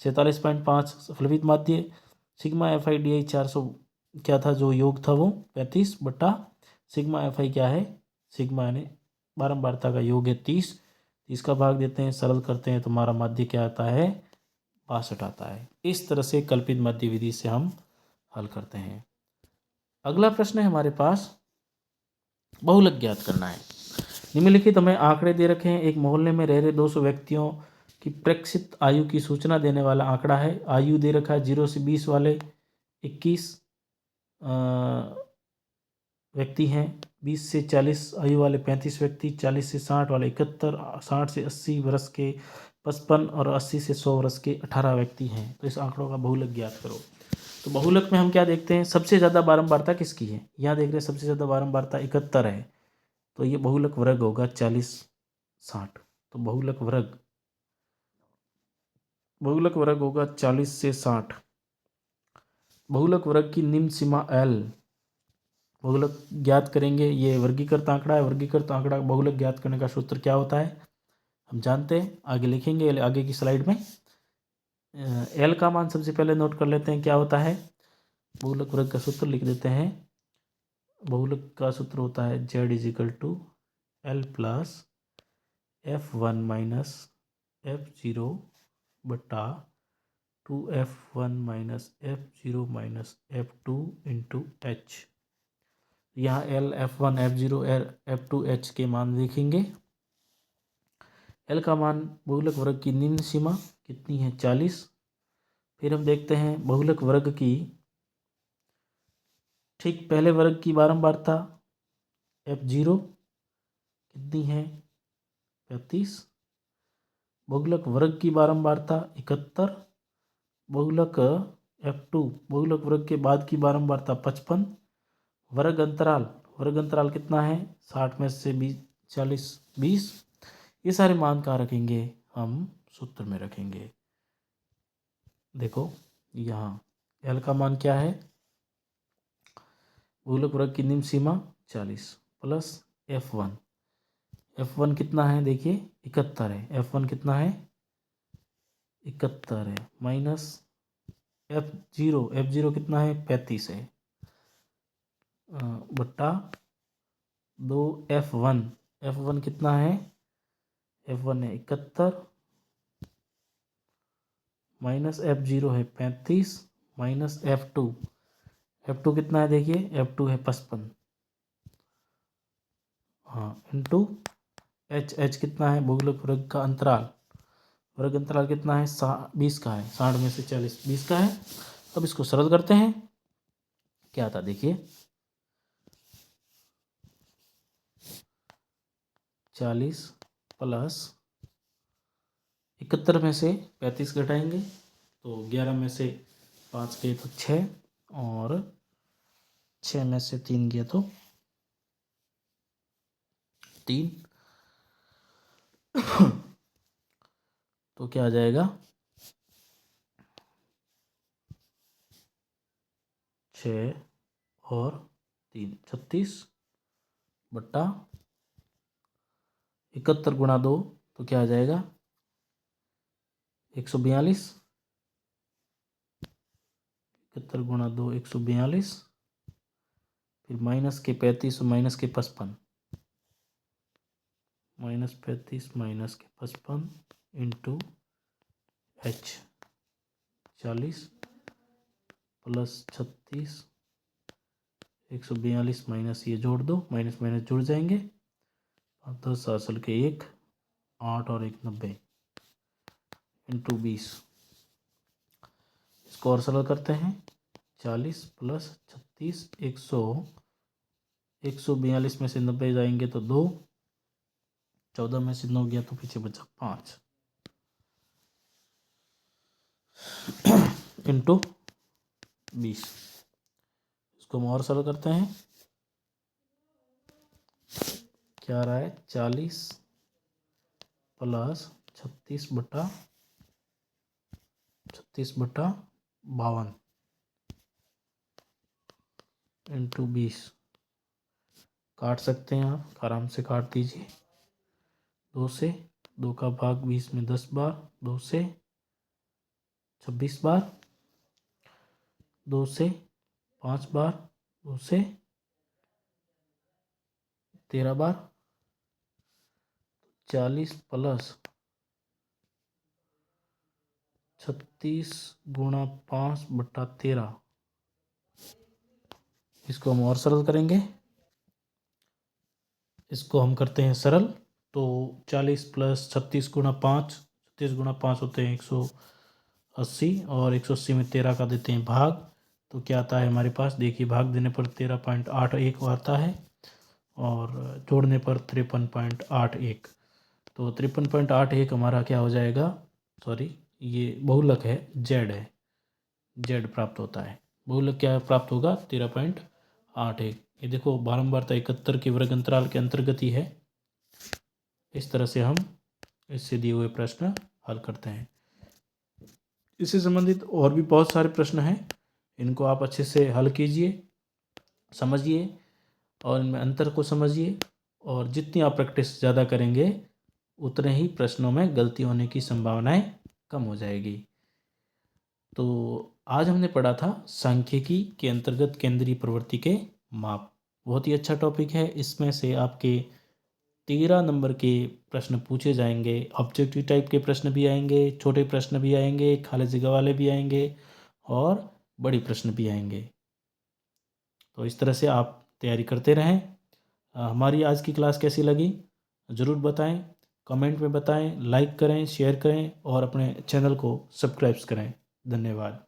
47.5 कल्पित माध्य, सिग्मा FI/DI 400 क्या था जो योग था वो 35 बटा सिग्मा FI क्या है, सिग्मा यानी बारंबारता का योग है 30 का भाग देते हैं, सरल करते हैं तो हमारा माध्य क्या आता है 62 आता है। इस तरह से कल्पित माध्य विधि से हम हल करते हैं। अगला प्रश्न है हमारे पास, बहुलक ज्ञात करना है। निम्नलिखित हमें आंकड़े दे रखे हैं। एक मोहल्ले में रह रहे 200 व्यक्तियों की प्रेक्षित आयु की सूचना देने वाला आंकड़ा है। आयु दे रखा है 0 से 20 वाले 21 व्यक्ति हैं, 20 से 40 आयु वाले 35 व्यक्ति, 40 से 60 वाले 71, 60 से 80 वर्ष के 55 और 80 से 100 वर्ष के 18 व्यक्ति हैं। तो इस आंकड़ों का बहुलक ज्ञात करो। तो बहुलक में हम क्या देखते हैं, सबसे ज़्यादा बारंबारता किसकी है, यहाँ देख रहे हैं सबसे ज़्यादा बारंबारता 71 है, तो ये बहुलक वर्ग होगा 40 60। तो बहुलक वर्ग होगा 40 से 60। बहुलक वर्ग की निम्न सीमा L। बहुलक ज्ञात करेंगे, ये वर्गीकृत आंकड़ा है। वर्गीकृत आंकड़ा बहुलक ज्ञात करने का सूत्र क्या होता है हम जानते हैं, आगे लिखेंगे आगे की स्लाइड में। L का मान सबसे पहले नोट कर लेते हैं क्या होता है। बहुलक वर्ग का सूत्र लिख देते हैं। बहुलक का सूत्र होता है Z is equal to L plus F1 minus F0 बटा 2F1 minus F0 minus F2 into H। यहाँ L F1 F0 F2 H के मान लिखेंगे। L का मान बहुलक वर्ग की निम्न सीमा कितनी है 40। फिर हम देखते हैं बहुलक वर्ग की ठीक पहले वर्ग की बारंबारता F0 कितनी है 35। बहुलक वर्ग की बारंबारता 71। बहुलक F2 बहुलक वर्ग के बाद की बारंबारता 55। वर्ग अंतराल कितना है 60 में से 20 40 20। ये सारे मान कहाँ रखेंगे हम सूत्र में रखेंगे। देखो यहाँ L का मान क्या है, बहुलक वर्ग की निम्न सीमा 40 प्लस F1 कितना है देखिए 71 है। F1 कितना है 71 है माइनस F0 कितना है 35 है बट्टा 2 F1 कितना है F1 है 71 माइनस F0 है 35 माइनस F2 कितना है देखिए F2 है 55 हाँ इंटू H कितना है बहुलक वर्ग का अंतराल, वर्ग अंतराल कितना है 20 का है, 60 में से 40 20 का है। अब इसको सरल करते हैं क्या था देखिए 40 प्लस 71 में से 35 घटाएंगे तो 11 में से 5 गए तो 6 और 6 में से 3 गया तो 3 तो क्या आ जाएगा 6 और 3 36 बट्टा 71 गुणा 2 तो क्या आ जाएगा 142। 71 गुणा 2 142 फिर माइनस के 35 और माइनस के 55 माइनस 35 माइनस के 55 इंटू H 40 प्लस 36 142 माइनस ये जोड़ दो, माइनस माइनस जुड़ जाएंगे 10 असल के 1 8 और 1 90 इंटू 20। इसको और सरल करते हैं 40 प्लस 36 142 में से 90 जाएंगे तो 2, 14 में से 9 गया तो पीछे बचा 5 इंटू 20। इसको हम और सरल करते हैं। क्या आ रहा है? 40 प्लस 36/52 इंटू 20। काट सकते हैं आप, आराम से काट दीजिए। 2 से 2 का भाग 20 में 10 बार, 2 से 26 बार, 2 से 5 बार, 2 से 13 बार। 40 प्लस 36 गुणा 5/13। इसको हम और सरल करेंगे। इसको हम करते हैं सरल। तो 40 प्लस 36 गुणा 5, 36 गुणा 5 होते हैं 180, और 180 में 13 का देते हैं भाग। तो क्या आता है हमारे पास? देखिए, भाग देने पर 13.81 आता है और जोड़ने पर 53.81। तो 53.81 हमारा क्या हो जाएगा? सॉरी, ये बहुलक है, जेड है, जेड प्राप्त होता है। बहुलक क्या प्राप्त होगा? 13.81। ये देखो, बारंबारता 71 के वर्ग अंतराल के अंतर्गत ही है। इस तरह से हम इससे दिए हुए प्रश्न हल करते हैं। इससे संबंधित और भी बहुत सारे प्रश्न हैं, इनको आप अच्छे से हल कीजिए, समझिए और इनमें अंतर को समझिए। और जितनी आप प्रैक्टिस ज़्यादा करेंगे उतने ही प्रश्नों में गलती होने की संभावनाएं कम हो जाएगी। तो आज हमने पढ़ा था सांख्यिकी के अंतर्गत केंद्रीय प्रवृत्ति के माप। बहुत ही अच्छा टॉपिक है। इसमें से आपके 13 नंबर के प्रश्न पूछे जाएंगे। ऑब्जेक्टिव टाइप के प्रश्न भी आएंगे, छोटे प्रश्न भी आएंगे, खाली जगह वाले भी आएंगे और बड़ी प्रश्न भी आएंगे। तो इस तरह से आप तैयारी करते रहें। हमारी आज की क्लास कैसी लगी ज़रूर बताएं, कमेंट में बताएं, लाइक करें, शेयर करें और अपने चैनल को सब्सक्राइब करें। धन्यवाद।